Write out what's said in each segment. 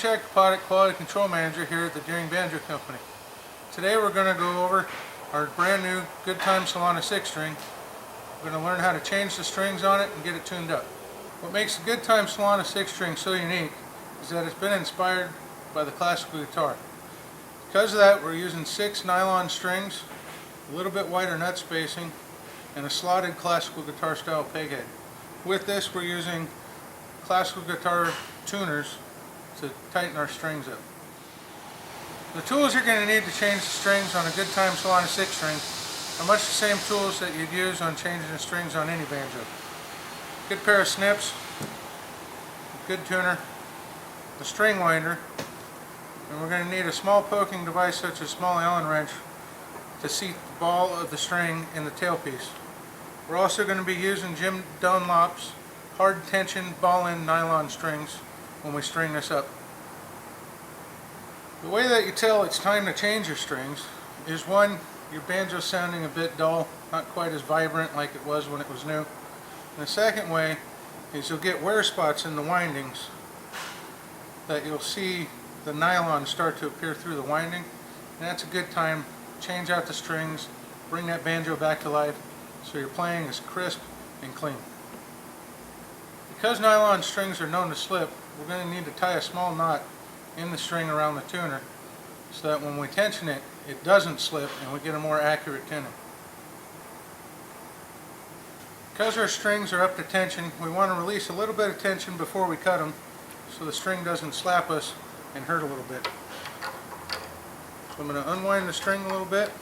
Chad, Kopotic Quality Control Manager here at the Banjo Company. Today we're going to go over our brand new Goodtime Solana 6-string. We're going to learn how to change the strings on it and get it tuned up. What makes the Goodtime Solana 6-string so unique is that it's been inspired by the classical guitar. Because of that, we're using 6 nylon strings, a little bit wider nut spacing, and a slotted classical guitar style peghead. With this, we're using classical guitar tuners to tighten our strings up. The tools you're going to need to change the strings on a Goodtime Solana 6-string are much the same tools that you'd use on changing the strings on any banjo. Good pair of snips, a good tuner, a string winder, and we're going to need a small poking device such as a small Allen wrench to seat the ball of the string in the tailpiece. We're also going to be using Jim Dunlop's hard tension ball-end nylon strings when we string this up. The way that you tell it's time to change your strings is, one, your banjo's sounding a bit dull, not quite as vibrant like it was when it was new. And the second way is you'll get wear spots in the windings that you'll see the nylon start to appear through the winding, and that's a good time to change out the strings, bring that banjo back to life so your playing is crisp and clean. Because nylon strings are known to slip, we're going to need to tie a small knot in the string around the tuner so that when we tension it, it doesn't slip and we get a more accurate tuning. Because our strings are up to tension, we want to release a little bit of tension before we cut them so the string doesn't slap us and hurt a little bit. So I'm going to unwind the string a little bit.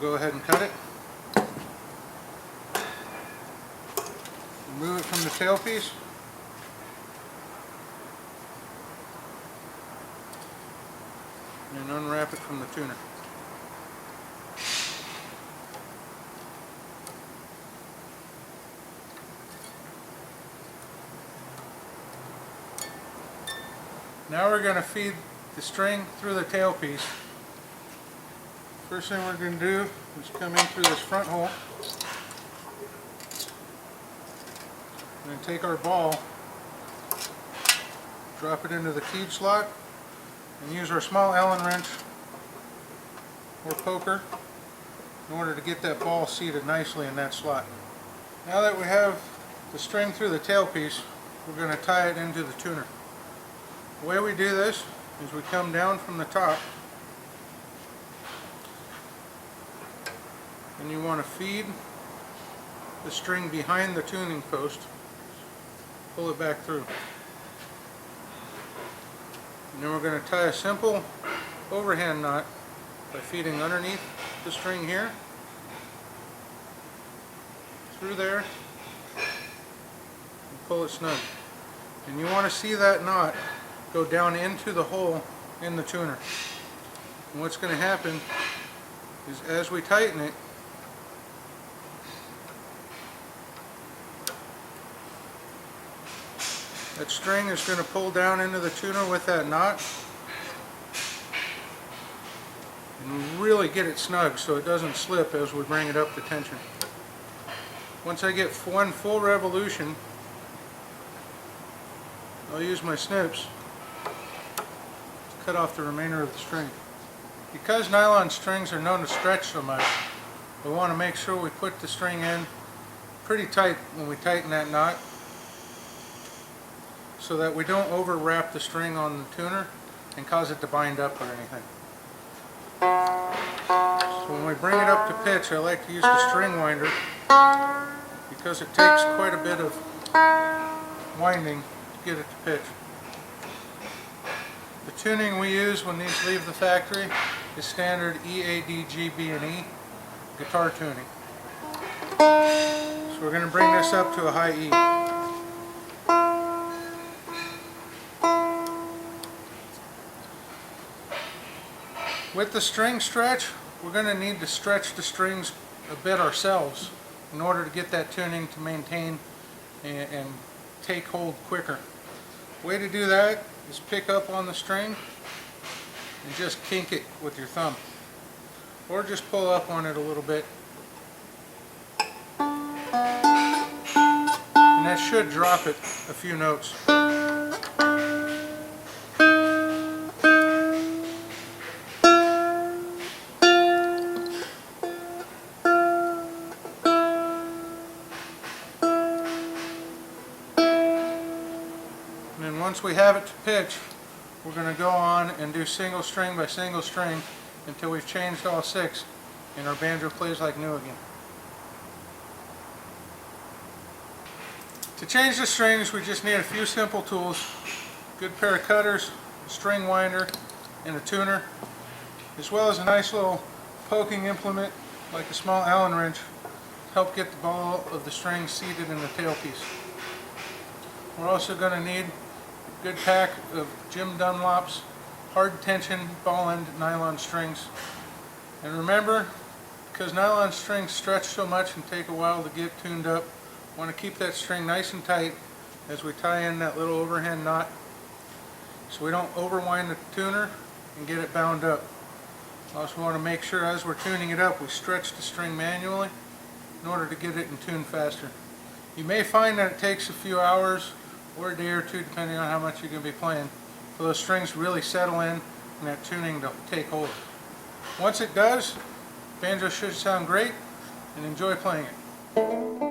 We'll go ahead and cut it. Remove it from the tailpiece. And unwrap it from the tuner. Now we're going to feed the string through the tailpiece. First thing we're going to do is come in through this front hole and then take our ball, drop it into the keyed slot, and use our small Allen wrench or poker in order to get that ball seated nicely in that slot. Now that we have the string through the tailpiece, we're going to tie it into the tuner. The way we do this is we come down from the top, and you want to feed the string behind the tuning post, pull it back through. And then we're going to tie a simple overhand knot by feeding underneath the string here, through there, and pull it snug. And you want to see that knot go down into the hole in the tuner. And what's going to happen is, as we tighten it, that string is going to pull down into the tuner with that knot and really get it snug so it doesn't slip as we bring it up to tension. Once I get one full revolution, I'll use my snips to cut off the remainder of the string. Because nylon strings are known to stretch so much, we want to make sure we put the string in pretty tight when we tighten that knot, so that we don't over wrap the string on the tuner and cause it to bind up or anything. So when we bring it up to pitch, I like to use the string winder because it takes quite a bit of winding to get it to pitch. The tuning we use when these leave the factory is standard E, A, D, G, B, and E guitar tuning. So we're going to bring this up to a high E. With the string stretch, we're going to need to stretch the strings a bit ourselves in order to get that tuning to maintain and take hold quicker. The way to do that is pick up on the string and just kink it with your thumb. Or just pull up on it a little bit. And that should drop it a few notes. And then once we have it to pitch, we're going to go on and do single string by single string until we've changed all 6 and our banjo plays like new again. To change the strings, we just need a few simple tools: a good pair of cutters, a string winder, and a tuner, as well as a nice little poking implement like a small Allen wrench to help get the ball of the string seated in the tailpiece. We're also going to need a good pack of Jim Dunlop's hard tension ball end nylon strings. And remember, because nylon strings stretch so much and take a while to get tuned up, want to keep that string nice and tight as we tie in that little overhand knot so we don't overwind the tuner and get it bound up. Also want to make sure as we're tuning it up we stretch the string manually in order to get it in tune faster. You may find that it takes a few hours or a day or two, depending on how much you're going to be playing, for those strings to really settle in and that tuning to take hold. Once it does, banjo should sound great, and enjoy playing it.